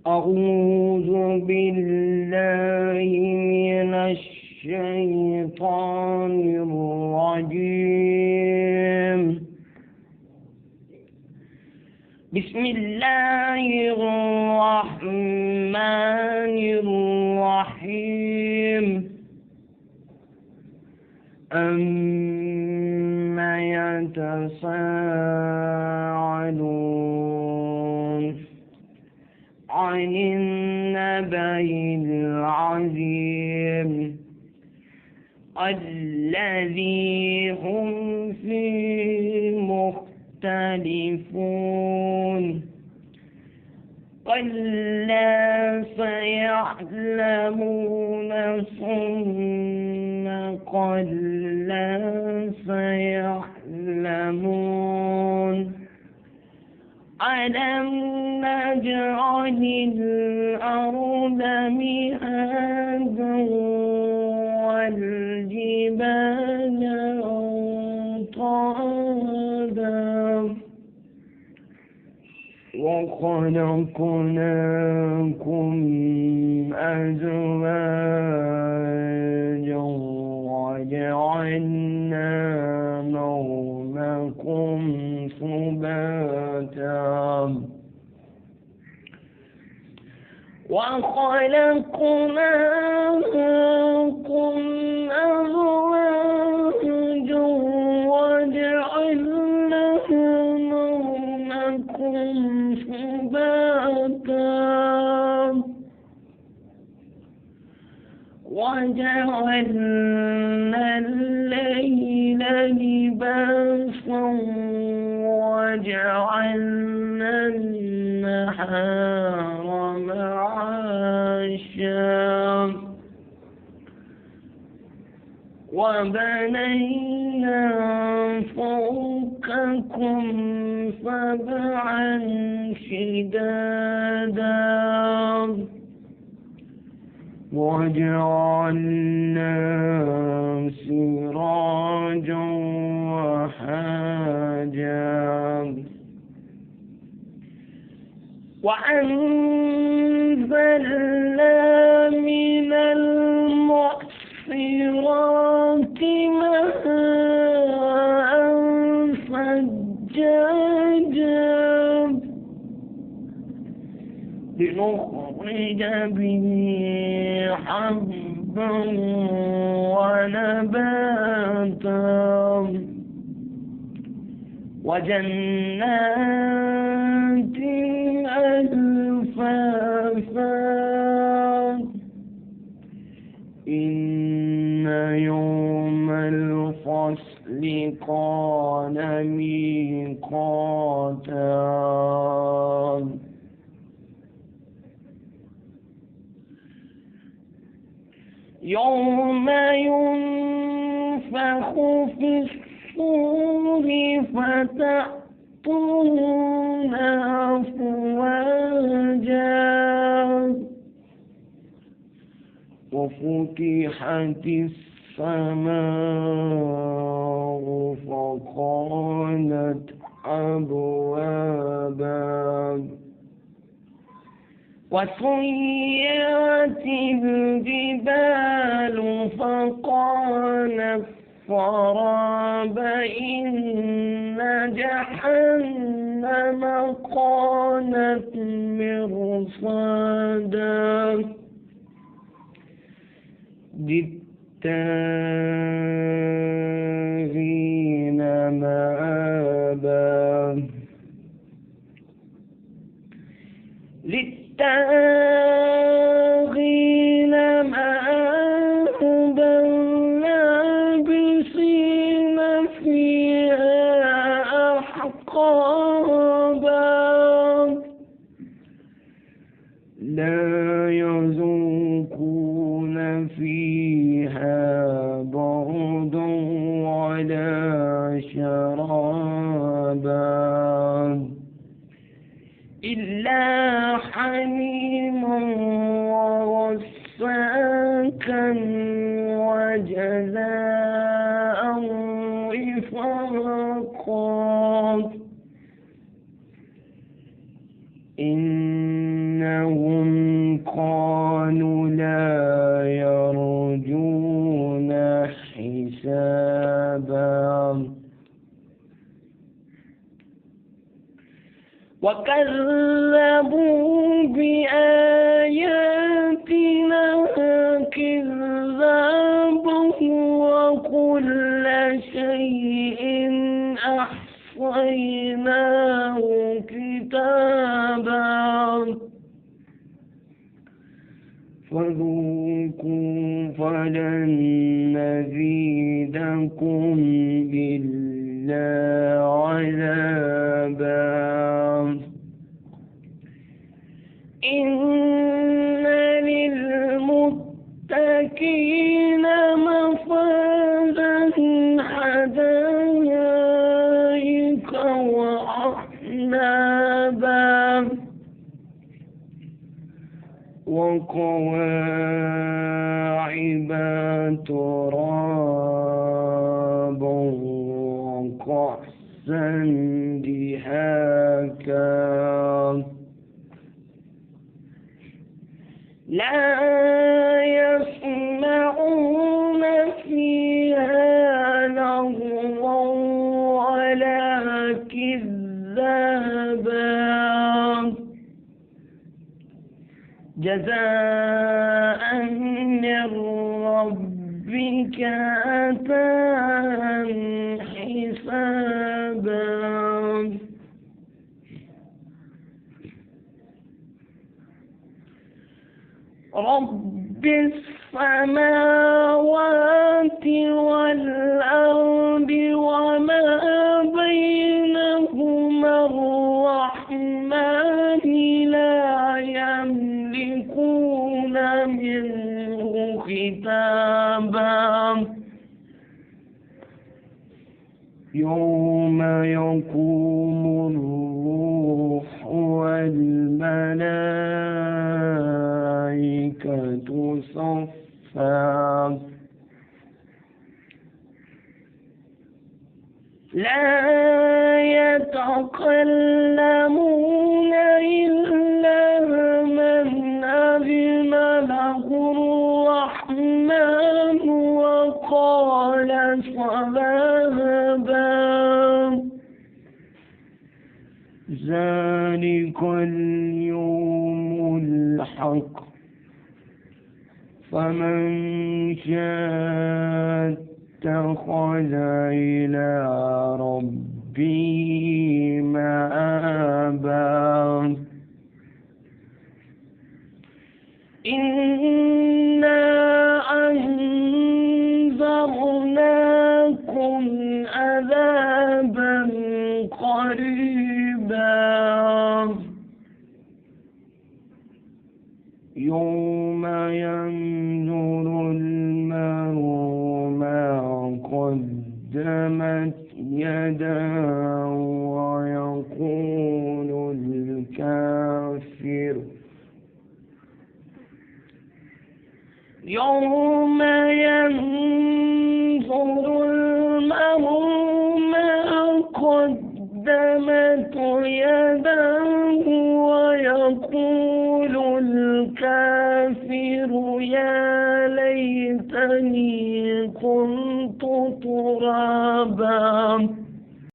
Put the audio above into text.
أعوذ بالله من الشيطان الرجيم. بسم الله الرحمن الرحيم. أما يتساءلون عن النبأ العظيم الذي هم فيه مختلفون. كلا سيعلمون ثم كلا سيعلمون. ألم نجعل الأرض مهادا والجبال أوتادا وخلقناكم أزواجا وجعلنا نومكم سباتا وخلقناكم أزواجا وجعلنا نومكم سباتا وجعلنا الليل لباسا وجعلنا النهار معاشا وبنينا فوقكم سبعا شدادا وجعلنا سراجا وحاجا وأنزلنا من المعصرات ماء ثجاجا لنخرج به حبا ونباتا وجنات ألفافا. إن يوم الفصل كان ميقاتا. يوم ينفخ في الصور فتأتون أفواجا وفتحت السماء فكانت أبوابا وسيرت الجبال فكانت سرابا. إن جهنم كانت مرصادا للطاغين مآبا للطاغين مآبا لابسين فيها أحقابا لا يذوقون فيها بردا ولا شرابا إلا حميما وغساقا وجزاء وفاقا. إنهم وكذبوا بآياتنا كذابا وكل شيء أحصيناه كتابا فذوقوا فلن نزيدكم إلا عذابا إن للمتقين مفازا حدائق وأعنابا وكواعب ترابا وكأسا دهاقا لا يسمعون فيها لغوا ولا كذابا جزاء من ربك عطاء حسابا رب السماوات والأرض وما بينهما الرحمن لا يملكون منه خطابا يوم يقوم الروح والملائكة صفا لا يتكلمون إلا من أذن له الرحمن وقال صوابا ذلك اليوم الحق فمن شاء اتخذ إلى ربه مآبا إنا أنذرناكم عذابا قريبا يوم ينظر المرء ما قدمت يداه ويقول الكافر يوم ينظر المرء ما قدمت يداه ويقول الكافر يا ليتني كنت ترابا